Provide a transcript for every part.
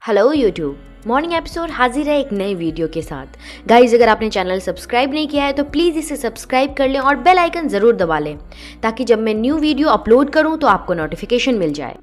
Hello YouTube, morning episode हाजिर है एक नई वीडियो के साथ। गाइज, अगर आपने चैनल सब्सक्राइब नहीं किया है तो प्लीज़ इसे सब्सक्राइब कर लें और बेल आइकन ज़रूर दबा लें ताकि जब मैं न्यू वीडियो अपलोड करूं तो आपको नोटिफिकेशन मिल जाए।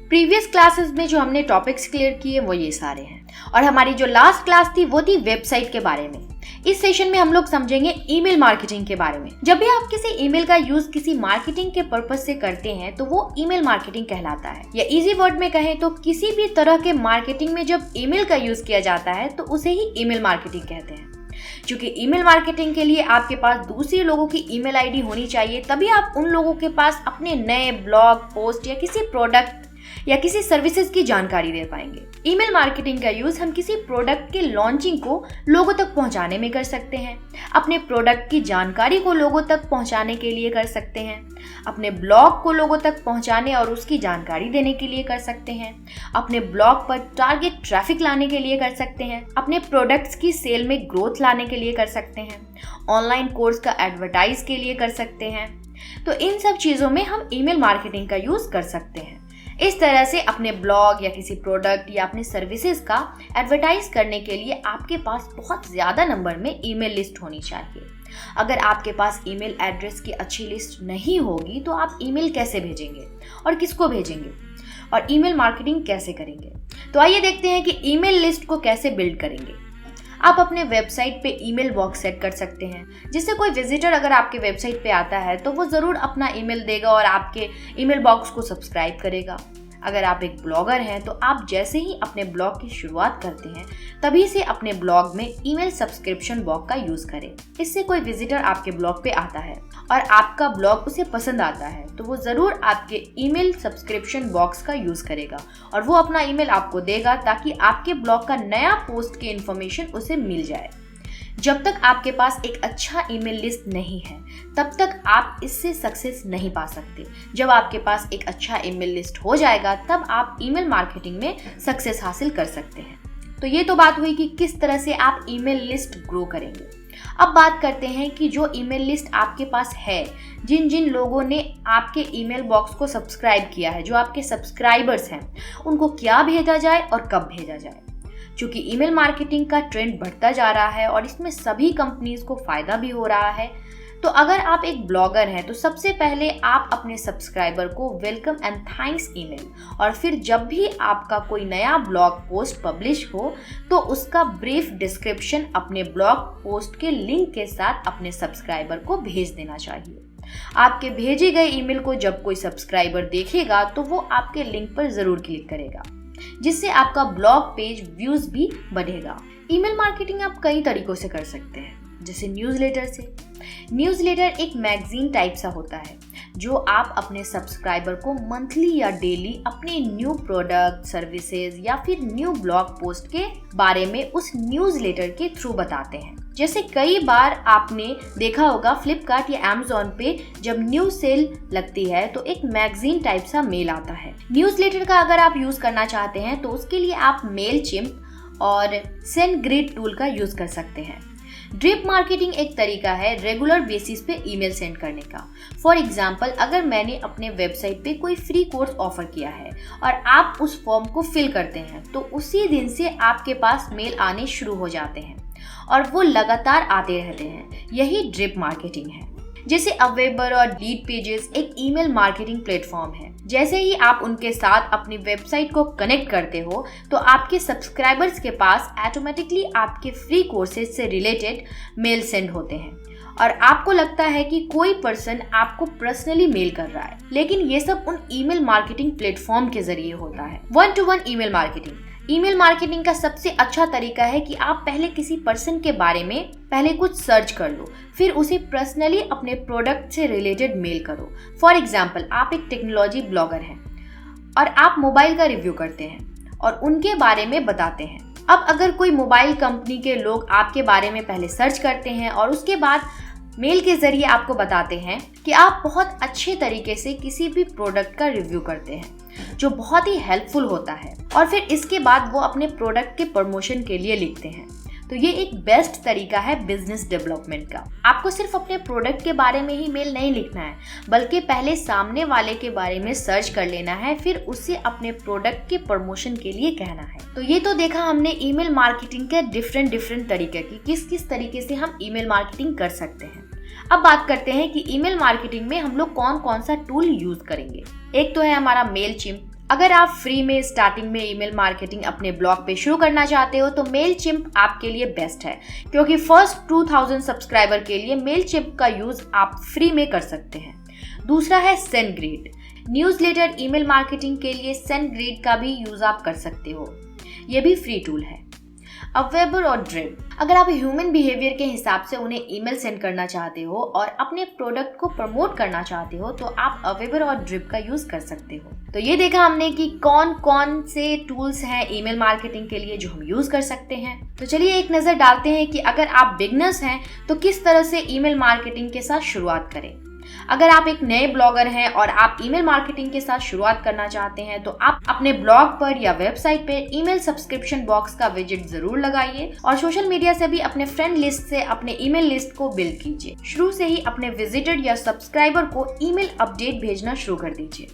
प्रीवियस क्लासेस में जो हमने टॉपिक्स क्लियर किए वो ये सारे हैं और हमारी जो लास्ट क्लास थी वो थी वेबसाइट के बारे में। इस सेशन में हम लोग समझेंगे ईमेल मार्केटिंग के बारे में। जब भी आप किसी ईमेल का यूज किसी मार्केटिंग के पर्पज से करते हैं तो वो ईमेल मार्केटिंग कहलाता है, या इजी वर्ड में कहें तो किसी भी तरह के मार्केटिंग में जब ईमेल का यूज किया जाता है तो उसे ही ईमेल मार्केटिंग कहते हैं। क्योंकि ईमेल मार्केटिंग के लिए आपके पास दूसरे लोगों की ईमेल आईडी होनी चाहिए, तभी आप उन लोगों के पास अपने नए ब्लॉग पोस्ट या किसी प्रोडक्ट या किसी सर्विसेज की जानकारी दे पाएंगे। ईमेल मार्केटिंग का यूज हम किसी प्रोडक्ट के लॉन्चिंग को लोगों तक पहुंचाने में कर सकते हैं, अपने प्रोडक्ट की जानकारी को लोगों तक पहुंचाने के लिए कर सकते हैं, अपने ब्लॉग को लोगों तक पहुंचाने और उसकी जानकारी देने के लिए कर सकते हैं, अपने ब्लॉग पर टारगेट ट्रैफिक लाने के लिए कर सकते हैं, अपने प्रोडक्ट्स की सेल में ग्रोथ लाने के लिए कर सकते हैं, ऑनलाइन कोर्स का एडवर्टाइज के लिए कर सकते हैं। तो इन सब चीजों में हम ईमेल मार्केटिंग का यूज कर सकते हैं। इस तरह से अपने ब्लॉग या किसी प्रोडक्ट या अपने सर्विसेज का एडवर्टाइज करने के लिए आपके पास बहुत ज़्यादा नंबर में ईमेल लिस्ट होनी चाहिए। अगर आपके पास ईमेल एड्रेस की अच्छी लिस्ट नहीं होगी तो आप ईमेल कैसे भेजेंगे और किसको भेजेंगे और ईमेल मार्केटिंग कैसे करेंगे। तो आइए देखते हैं कि ईमेल लिस्ट को कैसे बिल्ड करेंगे। आप अपने वेबसाइट पे ईमेल बॉक्स सेट कर सकते हैं, जिससे कोई विजिटर अगर आपके वेबसाइट पे आता है तो वो ज़रूर अपना ईमेल देगा और आपके ईमेल बॉक्स को सब्सक्राइब करेगा। अगर आप एक ब्लॉगर हैं तो आप जैसे ही अपने ब्लॉग की शुरुआत करते हैं तभी से अपने ब्लॉग में ईमेल सब्सक्रिप्शन बॉक्स का यूज़ करें। इससे कोई विजिटर आपके ब्लॉग पे आता है और आपका ब्लॉग उसे पसंद आता है तो वो ज़रूर आपके ईमेल सब्सक्रिप्शन बॉक्स का यूज़ करेगा और वो अपना ईमेल आपको देगा ताकि आपके ब्लॉग का नया पोस्ट की इन्फॉर्मेशन उसे मिल जाए। जब तक आपके पास एक अच्छा ईमेल लिस्ट नहीं है तब तक आप इससे सक्सेस नहीं पा सकते। जब आपके पास एक अच्छा ईमेल लिस्ट हो जाएगा तब आप ईमेल मार्केटिंग में सक्सेस हासिल कर सकते हैं। तो ये तो बात हुई कि किस तरह से आप ईमेल लिस्ट ग्रो करेंगे। अब बात करते हैं कि जो ईमेल लिस्ट आपके पास है, जिन जिन लोगों ने आपके ईमेल बॉक्स को सब्सक्राइब किया है, जो आपके सब्सक्राइबर्स हैं, उनको क्या भेजा जाए और कब भेजा जाए। क्योंकि ईमेल मार्केटिंग का ट्रेंड बढ़ता जा रहा है और इसमें सभी कंपनीज को फायदा भी हो रहा है, तो अगर आप एक ब्लॉगर हैं तो सबसे पहले आप अपने सब्सक्राइबर को वेलकम एंड थैंक्स ईमेल और फिर जब भी आपका कोई नया ब्लॉग पोस्ट पब्लिश हो तो उसका ब्रीफ डिस्क्रिप्शन अपने ब्लॉग पोस्ट के लिंक के साथ अपने सब्सक्राइबर को भेज देना चाहिए। आपके भेजे गए ईमेल को जब कोई सब्सक्राइबर देखेगा तो वो आपके लिंक पर जरूर क्लिक करेगा, जिससे आपका ब्लॉग पेज व्यूज भी बढ़ेगा। ईमेल मार्केटिंग आप कई तरीकों से कर सकते हैं, जैसे न्यूज़लेटर से। न्यूज़लेटर एक मैगजीन टाइप सा होता है जो आप अपने सब्सक्राइबर को मंथली या डेली अपने न्यू प्रोडक्ट, सर्विसेज या फिर न्यू ब्लॉग पोस्ट के बारे में उस न्यूज़लेटर के थ्रू बताते हैं। जैसे कई बार आपने देखा होगा फ्लिपकार्ट या अमेज़न पे जब न्यू सेल लगती है तो एक मैगजीन टाइप सा मेल आता है। न्यूज़लेटर का अगर आप यूज करना चाहते हैं तो उसके लिए आप मेलचिम्प और सेंडग्रिड टूल का यूज कर सकते हैं। ड्रिप मार्केटिंग एक तरीका है रेगुलर बेसिस पे ईमेल सेंड करने का। फॉर एग्जाम्पल, अगर मैंने अपने वेबसाइट पे कोई फ्री कोर्स ऑफर किया है और आप उस फॉर्म को फिल करते हैं तो उसी दिन से आपके पास मेल आने शुरू हो जाते हैं और वो लगातार आते रहते हैं। यही ड्रिप मार्केटिंग है। जैसे अवेबर और लीड पेजेस एक ईमेल मार्केटिंग प्लेटफॉर्म है। जैसे ही आप उनके साथ अपनी वेबसाइट को कनेक्ट करते हो तो आपके सब्सक्राइबर्स के पास ऑटोमेटिकली आपके फ्री कोर्सेज से रिलेटेड मेल सेंड होते हैं और आपको लगता है कि कोई पर्सन आपको पर्सनली मेल कर रहा है, लेकिन ये सब उन ईमेल मार्केटिंग प्लेटफॉर्म के जरिए होता है। 1-to-1 email marketing. Email marketing का सबसे अच्छा तरीका है कि आप पहले किसी पर्सन के बारे में पहले कुछ सर्च कर लो, फिर उसे पर्सनली अपने प्रोडक्ट से रिलेटेड मेल करो। फॉर एग्जाम्पल, आप एक टेक्नोलॉजी ब्लॉगर हैं और आप मोबाइल का रिव्यू करते हैं और उनके बारे में बताते हैं। अब अगर कोई मोबाइल कंपनी के लोग आपके बारे में पहले सर्च करते हैं और उसके बाद मेल के जरिए आपको बताते हैं कि आप बहुत अच्छे तरीके से किसी भी प्रोडक्ट का रिव्यू करते हैं, जो बहुत ही हेल्पफुल होता है, और फिर इसके बाद वो अपने प्रोडक्ट के प्रमोशन के लिए लिखते हैं, तो ये एक बेस्ट तरीका है बिजनेस डेवलपमेंट का। आपको सिर्फ अपने प्रोडक्ट के बारे में ही मेल नहीं लिखना है, बल्कि पहले सामने वाले के बारे में सर्च कर लेना है, फिर उससे अपने प्रोडक्ट के प्रमोशन के लिए कहना है। तो ये तो देखा हमने ईमेल मार्केटिंग के डिफरेंट तरीके की, किस किस तरीके से हम ईमेल मार्केटिंग कर सकते हैं। अब बात करते हैं कि ईमेल मार्केटिंग में हम लोग कौन कौन सा टूल यूज करेंगे। एक तो है हमारा मेलचिम्प। अगर आप फ्री में स्टार्टिंग में ईमेल मार्केटिंग अपने ब्लॉग पे शुरू करना चाहते हो तो मेलचिम्प आपके लिए बेस्ट है, क्योंकि फर्स्ट 2000 सब्सक्राइबर के लिए मेलचिम्प का यूज आप फ्री में कर सकते हैं। दूसरा है सेंडग्रिड। न्यूज़लेटर ईमेल मार्केटिंग के लिए सेंडग्रिड का भी यूज आप कर सकते हो, ये भी फ्री टूल है। अवेबर और ड्रिप। अगर आप ह्यूमन बिहेवियर के हिसाब से उन्हें ईमेल सेंड करना चाहते हो और अपने प्रोडक्ट को प्रमोट करना चाहते हो तो आप अवेबर और ड्रिप का यूज कर सकते हो। तो ये देखा हमने कि कौन कौन से टूल्स हैं ईमेल मार्केटिंग के लिए जो हम यूज कर सकते हैं। तो चलिए एक नजर डालते हैं कि अगर आप बिगनर्स हैं तो किस तरह से ईमेल मार्केटिंग के साथ शुरुआत करें। अगर आप एक नए ब्लॉगर हैं और आप ईमेल मार्केटिंग के साथ शुरुआत करना चाहते हैं तो आप अपने ब्लॉग पर या वेबसाइट पर ईमेल सब्सक्रिप्शन बॉक्स का विजेट जरूर लगाइए और सोशल मीडिया से भी अपने फ्रेंड लिस्ट से अपने ईमेल लिस्ट को बिल्ड कीजिए। शुरू से ही अपने विजिटर या सब्सक्राइबर को ईमेल अपडेट भेजना शुरू कर दीजिए,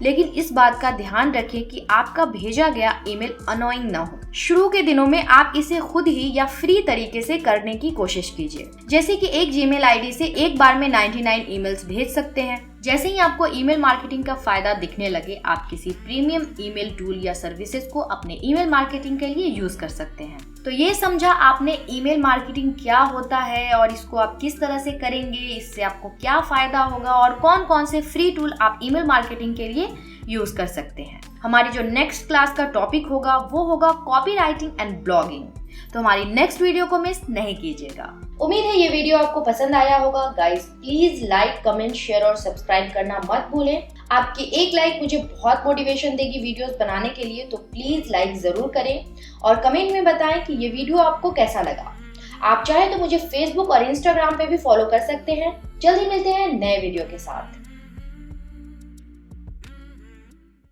लेकिन इस बात का ध्यान रखें कि आपका भेजा गया ईमेल अनोइंग ना हो। शुरू के दिनों में आप इसे खुद ही या फ्री तरीके से करने की कोशिश कीजिए, जैसे कि एक जीमेल आईडी से एक बार में 99 ईमेल्स भेज सकते हैं। जैसे ही आपको ईमेल मार्केटिंग का फायदा दिखने लगे, आप किसी प्रीमियम ईमेल टूल या सर्विसेज को अपने ईमेल मार्केटिंग के लिए यूज कर सकते हैं। तो ये समझा आपने ईमेल मार्केटिंग क्या होता है और इसको आप किस तरह से करेंगे, इससे आपको क्या फायदा होगा और कौन कौन से फ्री टूल आप ईमेल मार्केटिंग के लिए यूज कर सकते हैं। हमारी जो नेक्स्ट क्लास का टॉपिक होगा वो होगा कॉपीराइटिंग एंड ब्लॉगिंग। तो हमारी नेक्स्ट वीडियो को मिस नहीं कीजिएगा। उम्मीद है ये वीडियो आपको पसंद आया होगा। Guys please like, comment, share और सब्सक्राइब करना मत भूलें। आपकी एक लाइक मुझे बहुत मोटिवेशन देगी वीडियोस बनाने के लिए, तो प्लीज लाइक जरूर करें और कमेंट में बताएं कि ये वीडियो आपको कैसा लगा। आप चाहे तो मुझे फेसबुक और इंस्टाग्राम पे भी फॉलो कर सकते हैं। जल्दी मिलते हैं नए वीडियो के साथ।